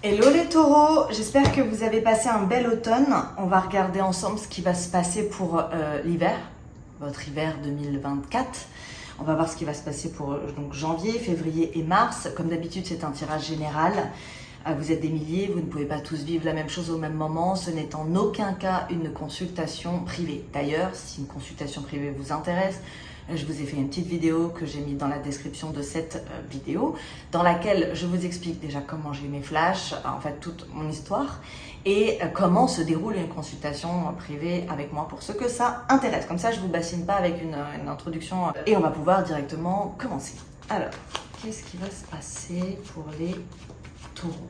Hello les taureaux, j'espère que vous avez passé un bel automne. On va regarder ensemble ce qui va se passer pour l'hiver, votre hiver 2024. On va voir ce qui va se passer pour donc, janvier, février et mars. Comme d'habitude, c'est un tirage général. Vous êtes des milliers, vous ne pouvez pas tous vivre la même chose au même moment. Ce n'est en aucun cas une consultation privée. D'ailleurs, si une consultation privée vous intéresse, je vous ai fait une petite vidéo que j'ai mise dans la description de cette vidéo, dans laquelle je vous explique déjà comment j'ai mes flashs, en fait toute mon histoire, et comment se déroule une consultation privée avec moi pour ceux que ça intéresse. Comme ça, je ne vous bassine pas avec une introduction et on va pouvoir directement commencer. Alors, qu'est-ce qui va se passer pour les taureaux ?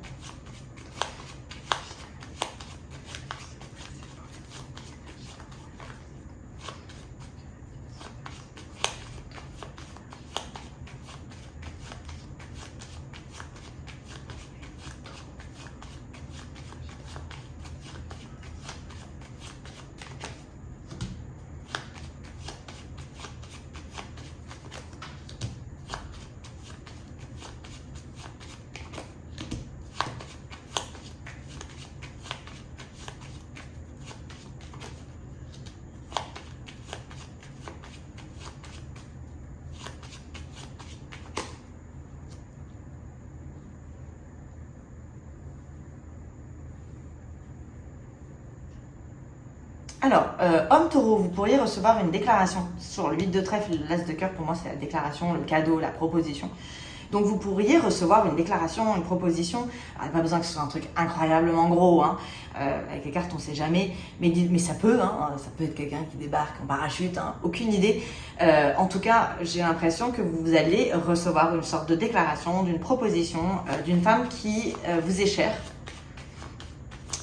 Alors, homme taureau, vous pourriez recevoir une déclaration sur le 8 de trèfle, l'as de cœur, pour moi c'est la déclaration, le cadeau, la proposition. Donc vous pourriez recevoir une déclaration, une proposition, alors, pas besoin que ce soit un truc incroyablement gros, hein. Avec les cartes on sait jamais, mais ça peut être quelqu'un qui débarque en parachute, hein, aucune idée. En tout cas, j'ai l'impression que vous allez recevoir une sorte de déclaration, d'une proposition, d'une femme qui vous est chère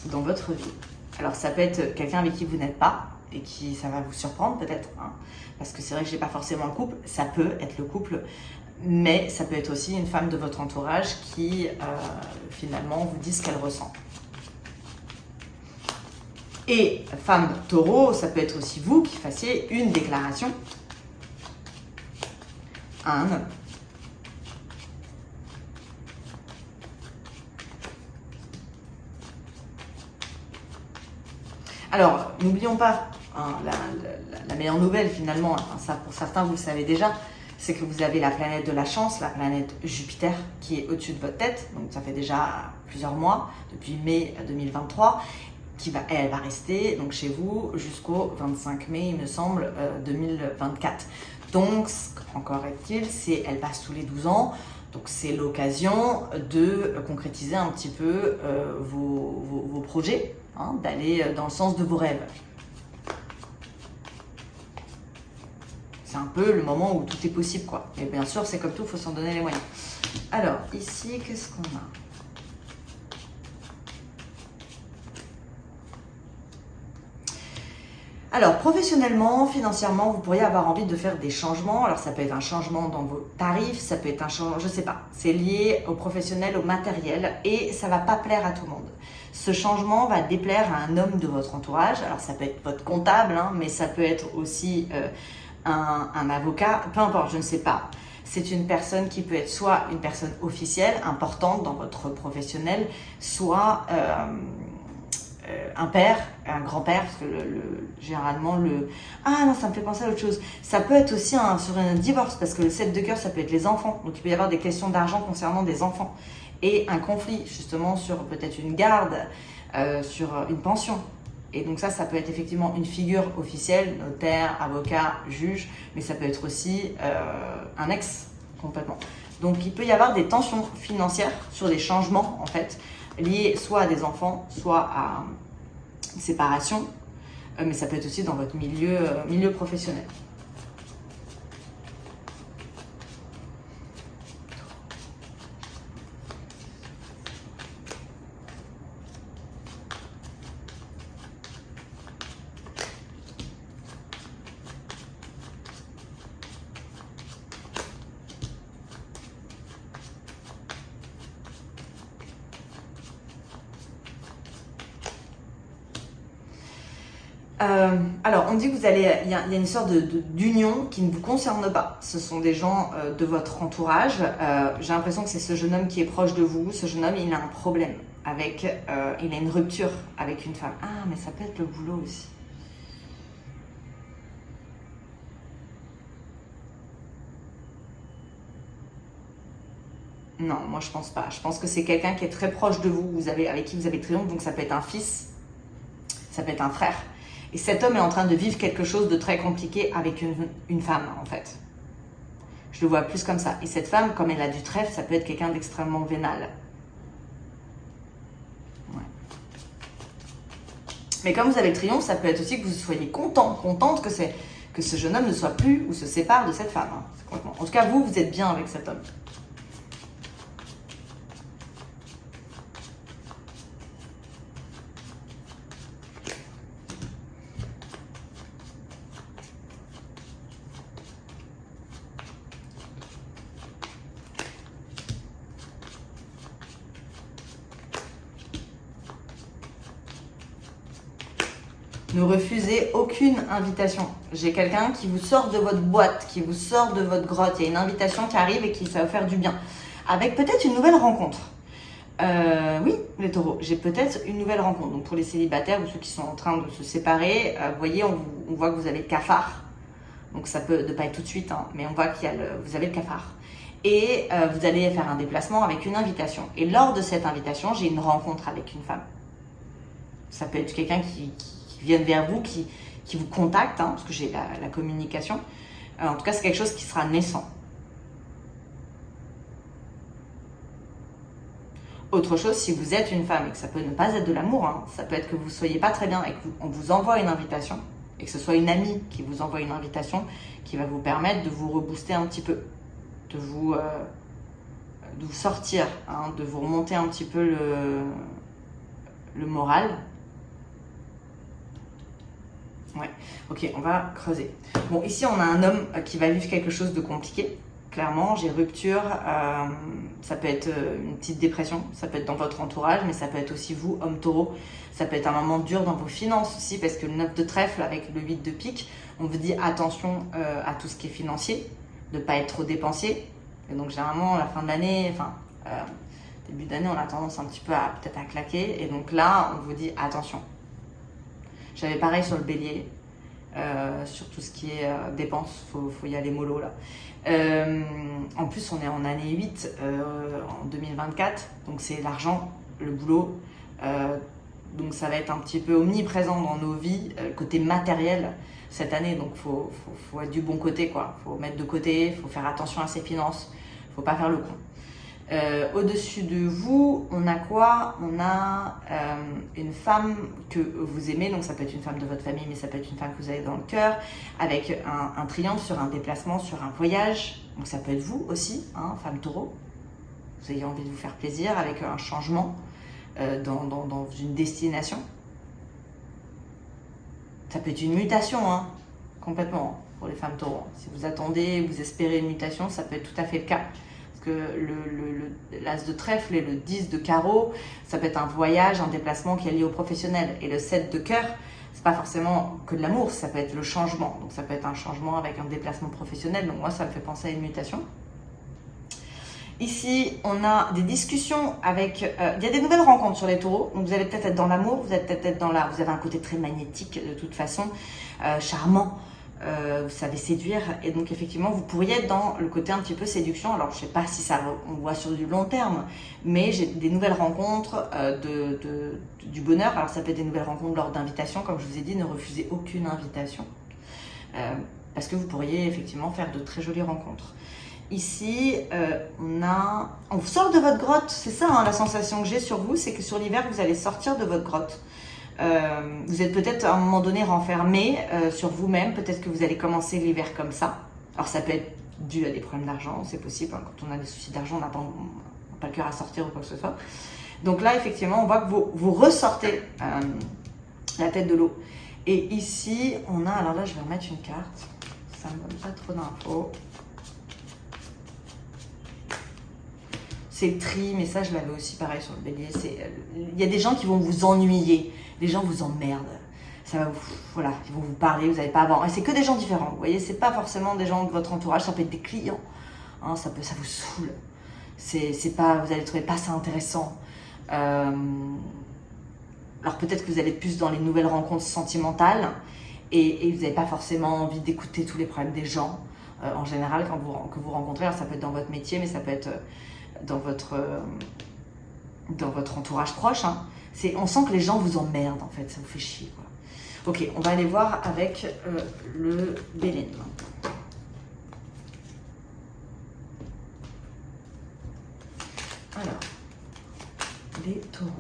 dans votre vie. Alors ça peut être quelqu'un avec qui vous n'êtes pas et qui ça va vous surprendre peut-être, hein, parce que c'est vrai que j'ai pas forcément le couple, ça peut être le couple, mais ça peut être aussi une femme de votre entourage qui finalement vous dit ce qu'elle ressent. Et femme taureau, ça peut être aussi vous qui fassiez une déclaration à un homme. Alors, n'oublions pas, hein, la meilleure nouvelle finalement, enfin, ça pour certains vous le savez déjà, c'est que vous avez la planète de la chance, la planète Jupiter qui est au-dessus de votre tête, donc ça fait déjà plusieurs mois, depuis mai 2023, elle va rester donc chez vous jusqu'au 25 mai, il me semble, 2024. Donc, encore est-il, elle passe tous les 12 ans, donc c'est l'occasion de concrétiser un petit peu vos projets, hein, d'aller dans le sens de vos rêves. C'est un peu le moment où tout est possible, quoi. Mais bien sûr, c'est comme tout, il faut s'en donner les moyens. Alors, ici, qu'est-ce qu'on a ? Alors, professionnellement, financièrement, vous pourriez avoir envie de faire des changements. Alors, ça peut être un changement dans vos tarifs, ça peut être un changement, je sais pas. C'est lié au professionnel, au matériel, et ça va pas plaire à tout le monde. Ce changement va déplaire à un homme de votre entourage. Alors, ça peut être votre comptable, hein, mais ça peut être aussi un avocat, peu importe, je ne sais pas. C'est une personne qui peut être soit une personne officielle, importante dans votre professionnel, soit un père, un grand-père, parce que généralement Ah non, ça me fait penser à autre chose. Ça peut être aussi sur un divorce, parce que le 7 de cœur, ça peut être les enfants. Donc il peut y avoir des questions d'argent concernant des enfants. Et un conflit, justement, sur peut-être une garde, sur une pension. Et donc ça peut être effectivement une figure officielle, notaire, avocat, juge, mais ça peut être aussi un ex, complètement. Donc il peut y avoir des tensions financières sur des changements, en fait, liés soit à des enfants, soit à une séparation, mais ça peut être aussi dans votre milieu professionnel. Alors, on dit que il y a une sorte d'union qui ne vous concerne pas. Ce sont des gens de votre entourage. J'ai l'impression que c'est ce jeune homme qui est proche de vous. Ce jeune homme, il a un problème. avec, il a une rupture avec une femme. Ah, mais ça peut être le boulot aussi. Non, moi je pense pas. Je pense que c'est quelqu'un qui est très proche de vous, avec qui vous avez triomphe, donc ça peut être un fils, ça peut être un frère. Et cet homme est en train de vivre quelque chose de très compliqué avec une femme, en fait. Je le vois plus comme ça. Et cette femme, comme elle a du trèfle, ça peut être quelqu'un d'extrêmement vénal. Ouais. Mais comme vous avez le triomphe, ça peut être aussi que vous soyez contente que ce jeune homme ne soit plus ou se sépare de cette femme. Hein. En tout cas, vous êtes bien avec cet homme. Ne refusez aucune invitation. J'ai quelqu'un qui vous sort de votre boîte, qui vous sort de votre grotte. Il y a une invitation qui arrive et qui ça va vous faire du bien. Avec peut-être une nouvelle rencontre. Oui, les taureaux, j'ai peut-être une nouvelle rencontre. Donc pour les célibataires ou ceux qui sont en train de se séparer, vous voyez, on voit que vous avez le cafard. Donc ça peut ne pas être tout de suite, hein, mais on voit qu'il y a vous avez le cafard. Et vous allez faire un déplacement avec une invitation. Et lors de cette invitation, j'ai une rencontre avec une femme. Ça peut être quelqu'un qui viennent vers vous, qui vous contactent, hein, parce que j'ai la communication. En tout cas, c'est quelque chose qui sera naissant. Autre chose, si vous êtes une femme et que ça peut ne pas être de l'amour, hein, ça peut être que vous ne soyez pas très bien et qu'on vous envoie une invitation et que ce soit une amie qui vous envoie une invitation qui va vous permettre de vous rebooster un petit peu, de vous sortir, hein, de vous remonter un petit peu le moral. Ouais, ok, on va creuser. Bon, ici, on a un homme qui va vivre quelque chose de compliqué. Clairement, j'ai rupture. Ça peut être une petite dépression. Ça peut être dans votre entourage, mais ça peut être aussi vous, homme taureau. Ça peut être un moment dur dans vos finances aussi, parce que le 9 de trèfle avec le 8 de pique, on vous dit attention à tout ce qui est financier, de ne pas être trop dépensier. Et donc, généralement, à la fin de l'année, début d'année, on a tendance un petit peu peut-être à claquer. Et donc là, on vous dit attention. J'avais pareil sur le bélier, sur tout ce qui est dépenses, faut y aller mollo là. En plus, on est en année 8, en 2024, donc c'est l'argent, le boulot. Donc ça va être un petit peu omniprésent dans nos vies, côté matériel cette année. Donc faut être du bon côté, quoi. Faut mettre de côté, faut faire attention à ses finances, faut pas faire le con. Au-dessus de vous, on a quoi? On a une femme que vous aimez, donc ça peut être une femme de votre famille, mais ça peut être une femme que vous avez dans le cœur, avec un triomphe sur un déplacement, sur un voyage. Donc ça peut être vous aussi, hein, femme taureau. Vous ayez envie de vous faire plaisir avec un changement dans une destination. Ça peut être une mutation, hein, complètement, pour les femmes taureaux. Si vous attendez, vous espérez une mutation, ça peut être tout à fait le cas. Que l'as de trèfle et le 10 de carreau, ça peut être un voyage, un déplacement qui est lié au professionnel. Et le 7 de cœur, c'est pas forcément que de l'amour, ça peut être le changement. Donc ça peut être un changement avec un déplacement professionnel. Donc moi, ça me fait penser à une mutation. Ici, on a des discussions avec... il y a des nouvelles rencontres sur les taureaux. Donc vous allez peut-être être dans l'amour, vous allez peut-être être vous avez un côté très magnétique de toute façon, charmant. Vous savez séduire et donc effectivement vous pourriez être dans le côté un petit peu séduction. Alors je sais pas si ça on voit sur du long terme, mais j'ai des nouvelles rencontres du bonheur. Alors ça peut être des nouvelles rencontres lors d'invitations, comme je vous ai dit, ne refusez aucune invitation parce que vous pourriez effectivement faire de très jolies rencontres. Ici on vous sort de votre grotte, c'est ça, hein, la sensation que j'ai sur vous, c'est que sur l'hiver vous allez sortir de votre grotte. Vous êtes peut-être à un moment donné renfermé sur vous-même, peut-être que vous allez commencer l'hiver comme ça. Alors ça peut être dû à des problèmes d'argent, c'est possible, hein. Quand on a des soucis d'argent, on n'a pas le cœur à sortir ou quoi que ce soit. Donc là effectivement on voit que vous ressortez la tête de l'eau. Et ici on a, alors là je vais remettre une carte, ça ne me donne pas trop d'infos. C'est le tri, mais ça je l'avais aussi pareil sur le bélier. Il y a des gens qui vont vous ennuyer. Les gens vous emmerdent. Ça va voilà, ils vont vous parler, vous n'allez pas avoir. Et c'est que des gens différents. Vous voyez, c'est pas forcément des gens de votre entourage. Ça peut être des clients. Hein, ça vous saoule. C'est pas, vous allez trouver pas ça intéressant. Alors peut-être que vous allez plus dans les nouvelles rencontres sentimentales et vous n'avez pas forcément envie d'écouter tous les problèmes des gens. En général, que vous rencontrez, alors ça peut être dans votre métier, mais ça peut être dans votre entourage proche. Hein. On sent que les gens vous emmerdent en fait, ça vous fait chier, quoi. Ok, on va aller voir avec le Béline. Alors, les taureaux.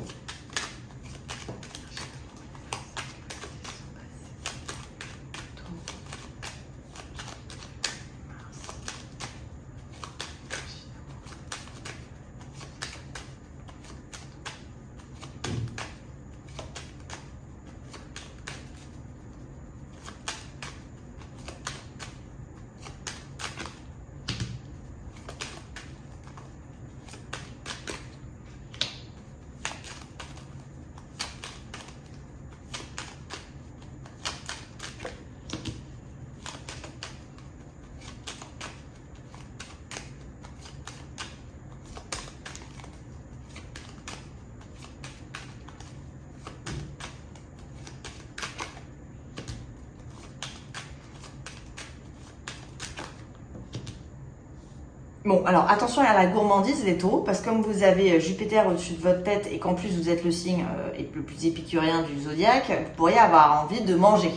Bon, alors attention à la gourmandise, les taureaux, parce que comme vous avez Jupiter au-dessus de votre tête et qu'en plus vous êtes le signe le plus épicurien du zodiaque, vous pourriez avoir envie de manger.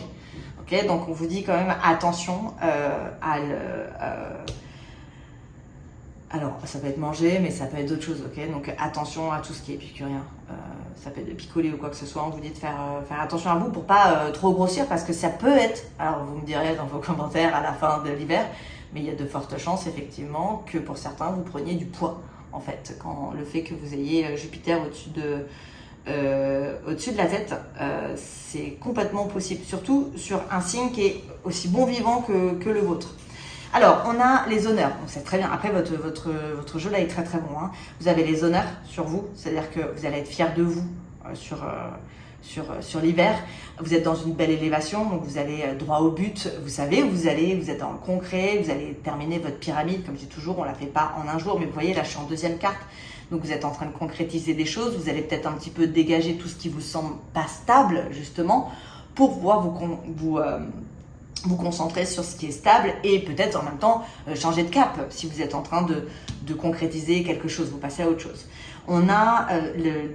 Ok, donc on vous dit quand même attention alors, ça peut être manger, mais ça peut être d'autres choses, ok? Donc attention à tout ce qui est épicurien. Ça peut être de picoler ou quoi que ce soit. On vous dit de faire attention à vous pour pas trop grossir, parce que ça peut être, alors vous me direz dans vos commentaires à la fin de l'hiver, mais il y a de fortes chances effectivement que pour certains vous preniez du poids en fait. Quand le fait que vous ayez Jupiter au-dessus de la tête, c'est complètement possible, surtout sur un signe qui est aussi bon vivant que le vôtre. Alors, on a les honneurs, donc c'est très bien. Après, votre jeu là est très très bon. Hein. Vous avez les honneurs sur vous, c'est-à-dire que vous allez être fiers de vous sur l'hiver. Vous êtes dans une belle élévation, donc vous allez droit au but. Vous savez où vous allez, vous êtes dans le concret, vous allez terminer votre pyramide. Comme je dis toujours, on ne la fait pas en un jour, mais vous voyez, là je suis en deuxième carte. Donc vous êtes en train de concrétiser des choses, vous allez peut-être un petit peu dégager tout ce qui vous semble pas stable, justement, pour pouvoir vous concentrer sur ce qui est stable et peut-être en même temps changer de cap. Si vous êtes en train de concrétiser quelque chose, vous passez à autre chose. On a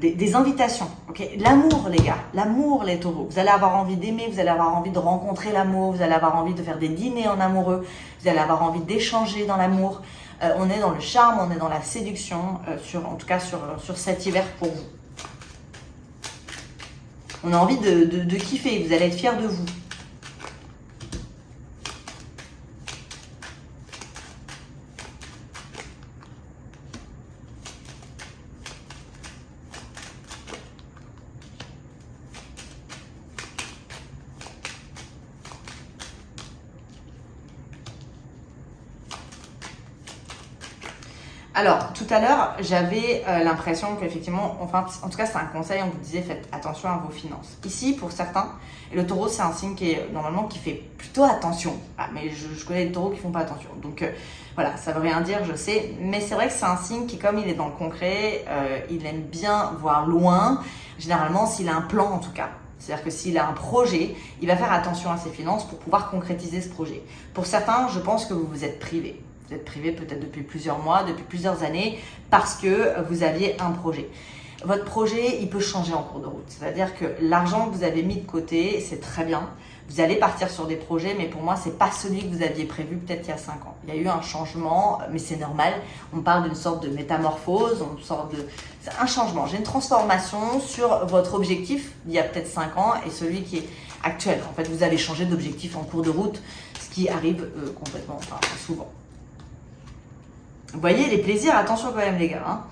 des invitations. Okay, l'amour, les gars, l'amour, les taureaux. Vous allez avoir envie d'aimer, vous allez avoir envie de rencontrer l'amour, vous allez avoir envie de faire des dîners en amoureux, vous allez avoir envie d'échanger dans l'amour. On est dans le charme, on est dans la séduction, en tout cas sur cet hiver pour vous. On a envie de kiffer, vous allez être fiers de vous. Alors, tout à l'heure, j'avais l'impression qu'effectivement, enfin, en tout cas, c'est un conseil, on vous disait, faites attention à vos finances. Ici, pour certains, et le taureau, c'est un signe qui est normalement qui fait plutôt attention. Ah, mais je connais des taureaux qui font pas attention. Donc, voilà, ça veut rien dire, je sais. Mais c'est vrai que c'est un signe qui, comme il est dans le concret, il aime bien voir loin. Généralement, s'il a un plan, en tout cas. C'est-à-dire que s'il a un projet, il va faire attention à ses finances pour pouvoir concrétiser ce projet. Pour certains, je pense que vous vous êtes privé. Vous êtes privé peut-être depuis plusieurs mois, depuis plusieurs années, parce que vous aviez un projet. Votre projet, il peut changer en cours de route. C'est-à-dire que l'argent que vous avez mis de côté, c'est très bien. Vous allez partir sur des projets, mais pour moi, c'est pas celui que vous aviez prévu peut-être il y a 5 ans. Il y a eu un changement, mais c'est normal. On parle d'une sorte de métamorphose, c'est un changement. J'ai une transformation sur votre objectif d'il y a peut-être 5 ans et celui qui est actuel. En fait, vous allez changer d'objectif en cours de route, ce qui arrive complètement, enfin, souvent. Vous voyez, les plaisirs, attention quand même les gars. Hein.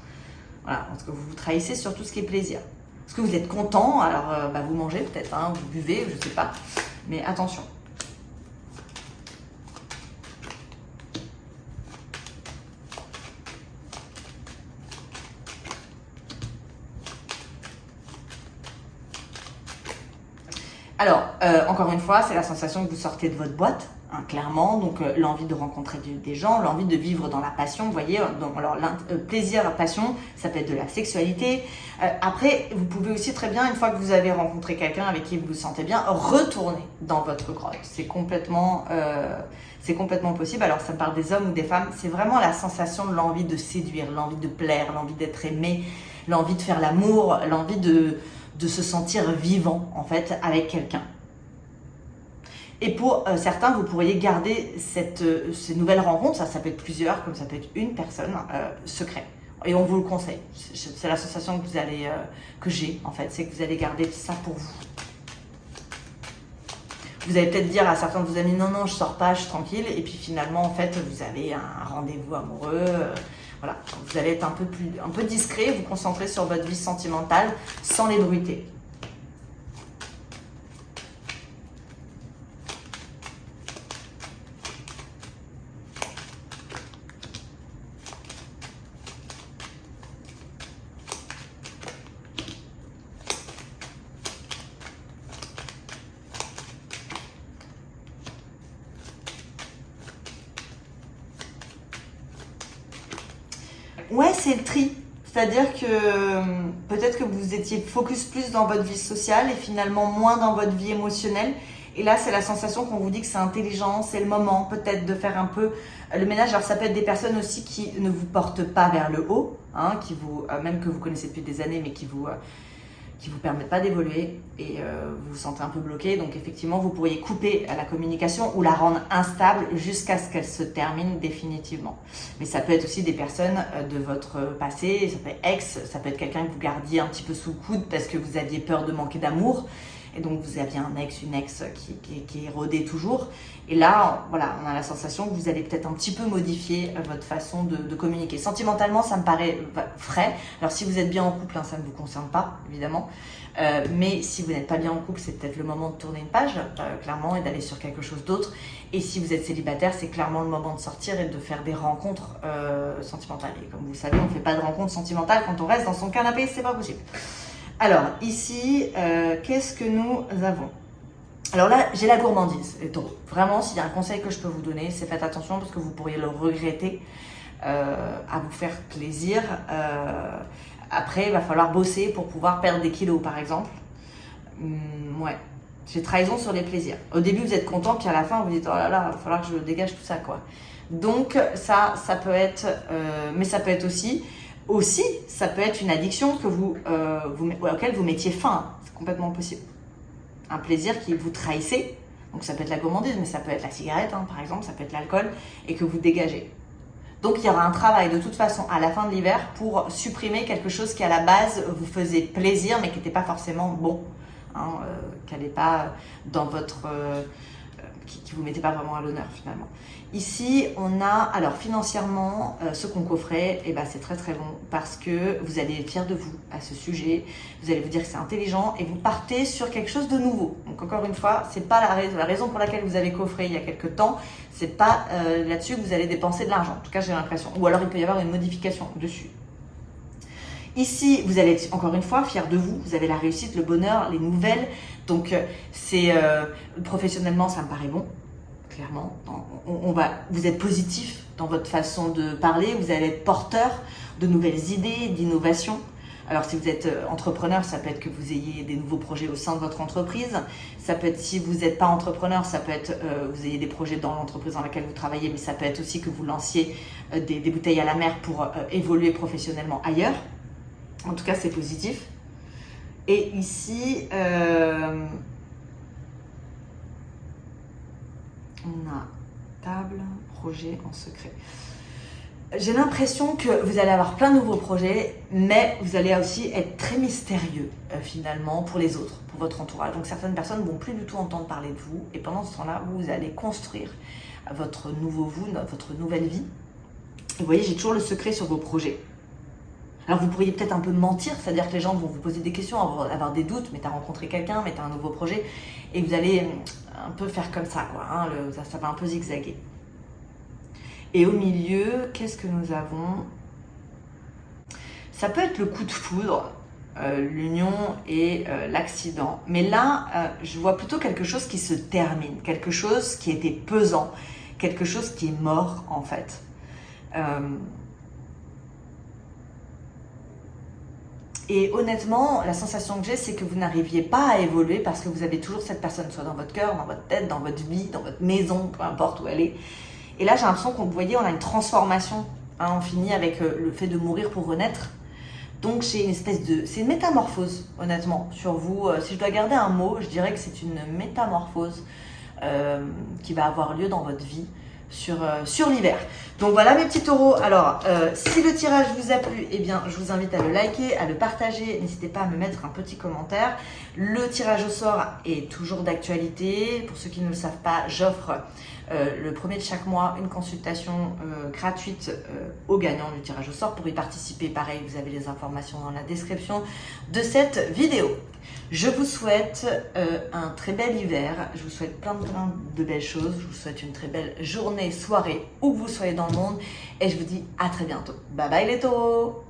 Voilà, parce que vous vous trahissez sur tout ce qui est plaisir. Parce que vous êtes content, alors vous mangez peut-être, hein, vous buvez, je sais pas. Mais attention. Alors, encore une fois, c'est la sensation que vous sortez de votre boîte. hein, clairement. Donc l'envie de rencontrer des gens, l'envie de vivre dans la passion, vous voyez. Donc, alors plaisir, passion, ça peut être de la sexualité. Après, vous pouvez aussi très bien, une fois que vous avez rencontré quelqu'un avec qui vous vous sentez bien, retourner dans votre grotte. C'est complètement possible. Alors ça parle des hommes ou des femmes, c'est vraiment la sensation de l'envie de séduire, l'envie de plaire, l'envie d'être aimé, l'envie de faire l'amour, l'envie de se sentir vivant en fait avec quelqu'un. Et pour certains, vous pourriez garder ces nouvelles rencontres, ça peut être plusieurs, comme ça peut être une personne, secret. Et on vous le conseille. C'est la sensation que j'ai en fait, c'est que vous allez garder ça pour vous. Vous allez peut-être dire à certains de vos amis, non, je sors pas, je suis tranquille. Et puis finalement, en fait, vous avez un rendez-vous amoureux. Voilà, vous allez être un peu discret, vous concentrer sur votre vie sentimentale sans l'ébruiter. Ouais, c'est le tri. C'est-à-dire que peut-être que vous étiez focus plus dans votre vie sociale et finalement moins dans votre vie émotionnelle. Et là, c'est la sensation qu'on vous dit que c'est intelligent, c'est le moment peut-être de faire un peu le ménage. Alors ça peut être des personnes aussi qui ne vous portent pas vers le haut, hein, même que vous connaissez depuis des années, mais qui vous permettent pas d'évoluer et vous vous sentez un peu bloqué. Donc effectivement, vous pourriez couper la communication ou la rendre instable jusqu'à ce qu'elle se termine définitivement. Mais ça peut être aussi des personnes de votre passé, ça peut être ex, ça peut être quelqu'un que vous gardiez un petit peu sous le coude parce que vous aviez peur de manquer d'amour. Et donc vous aviez un ex, une ex qui érodait toujours. Et là, voilà, on a la sensation que vous allez peut-être un petit peu modifier votre façon de communiquer. Sentimentalement, ça me paraît frais. Alors si vous êtes bien en couple, hein, ça ne vous concerne pas, évidemment. Mais si vous n'êtes pas bien en couple, c'est peut-être le moment de tourner une page, clairement, et d'aller sur quelque chose d'autre. Et si vous êtes célibataire, c'est clairement le moment de sortir et de faire des rencontres sentimentales. Et comme vous le savez, on ne fait pas de rencontres sentimentales quand on reste dans son canapé, c'est pas possible. Alors, ici, qu'est-ce que nous avons? Alors là, j'ai la gourmandise, les taureaux. Vraiment, s'il y a un conseil que je peux vous donner, c'est faites attention parce que vous pourriez le regretter à vous faire plaisir. Après, il va falloir bosser pour pouvoir perdre des kilos, par exemple. Ouais, j'ai trahison sur les plaisirs. Au début, vous êtes content, puis à la fin, vous dites, oh là là, il va falloir que je dégage tout ça, quoi. Donc, ça peut être... mais ça peut être aussi, ça peut être une addiction que auquel vous mettiez fin. C'est complètement possible. Un plaisir qui vous trahissez, donc ça peut être la gourmandise, mais ça peut être la cigarette, hein, par exemple, ça peut être l'alcool, et que vous dégagez. Donc il y aura un travail de toute façon à la fin de l'hiver pour supprimer quelque chose qui à la base vous faisait plaisir, mais qui n'était pas forcément bon, hein, qui n'allait pas dans votre... qui vous mettait pas vraiment à l'honneur finalement. Ici, on a, alors financièrement, ce qu'on coffrait, eh ben, c'est très très bon parce que vous allez être fiers de vous à ce sujet, vous allez vous dire que c'est intelligent et vous partez sur quelque chose de nouveau. Donc encore une fois, c'est pas la raison pour laquelle vous avez coffré il y a quelques temps, c'est pas là-dessus que vous allez dépenser de l'argent, en tout cas j'ai l'impression, ou alors il peut y avoir une modification dessus. Ici, vous allez être encore une fois fiers de vous, vous avez la réussite, le bonheur, les nouvelles, donc professionnellement ça me paraît bon. Clairement, vous êtes positif dans votre façon de parler, vous allez être porteur de nouvelles idées, d'innovation. Alors si vous êtes entrepreneur, ça peut être que vous ayez des nouveaux projets au sein de votre entreprise. Ça peut être, si vous n'êtes pas entrepreneur, ça peut être vous ayez des projets dans l'entreprise dans laquelle vous travaillez, mais ça peut être aussi que vous lanciez des bouteilles à la mer pour évoluer professionnellement ailleurs. En tout cas, c'est positif. Et ici... on a table, projet en secret. J'ai l'impression que vous allez avoir plein de nouveaux projets, mais vous allez aussi être très mystérieux finalement pour les autres, pour votre entourage. Donc certaines personnes ne vont plus du tout entendre parler de vous et pendant ce temps-là, vous allez construire votre nouveau vous, votre nouvelle vie. Et vous voyez, j'ai toujours le secret sur vos projets. Alors vous pourriez peut-être un peu mentir, c'est-à-dire que les gens vont vous poser des questions, avoir des doutes, mais tu as rencontré quelqu'un, mais tu as un nouveau projet, et vous allez un peu faire comme ça, quoi, hein, ça va un peu zigzaguer. Et au milieu, qu'est-ce que nous avons? Ça peut être le coup de foudre, l'union et l'accident. Mais là, je vois plutôt quelque chose qui se termine, quelque chose qui était pesant, quelque chose qui est mort en fait. Et honnêtement, la sensation que j'ai, c'est que vous n'arriviez pas à évoluer parce que vous avez toujours cette personne, soit dans votre cœur, dans votre tête, dans votre vie, dans votre maison, peu importe où elle est. Et là, j'ai l'impression qu'on, vous voyez, on a une transformation. Hein, on finit avec le fait de mourir pour renaître. Donc, c'est une espèce de... C'est une métamorphose, honnêtement, sur vous. Si je dois garder un mot, je dirais que c'est une métamorphose qui va avoir lieu dans votre vie sur l'hiver. Donc voilà mes petits taureaux. Alors, si le tirage vous a plu, eh bien, je vous invite à le liker, à le partager. N'hésitez pas à me mettre un petit commentaire. Le tirage au sort est toujours d'actualité. Pour ceux qui ne le savent pas, j'offre le premier de chaque mois une consultation gratuite aux gagnants du tirage au sort. Pour y participer, pareil, vous avez les informations dans la description de cette vidéo. Je vous souhaite un très bel hiver, je vous souhaite plein de belles choses, je vous souhaite une très belle journée, soirée, où que vous soyez dans le monde, et je vous dis à très bientôt. Bye bye les taureaux!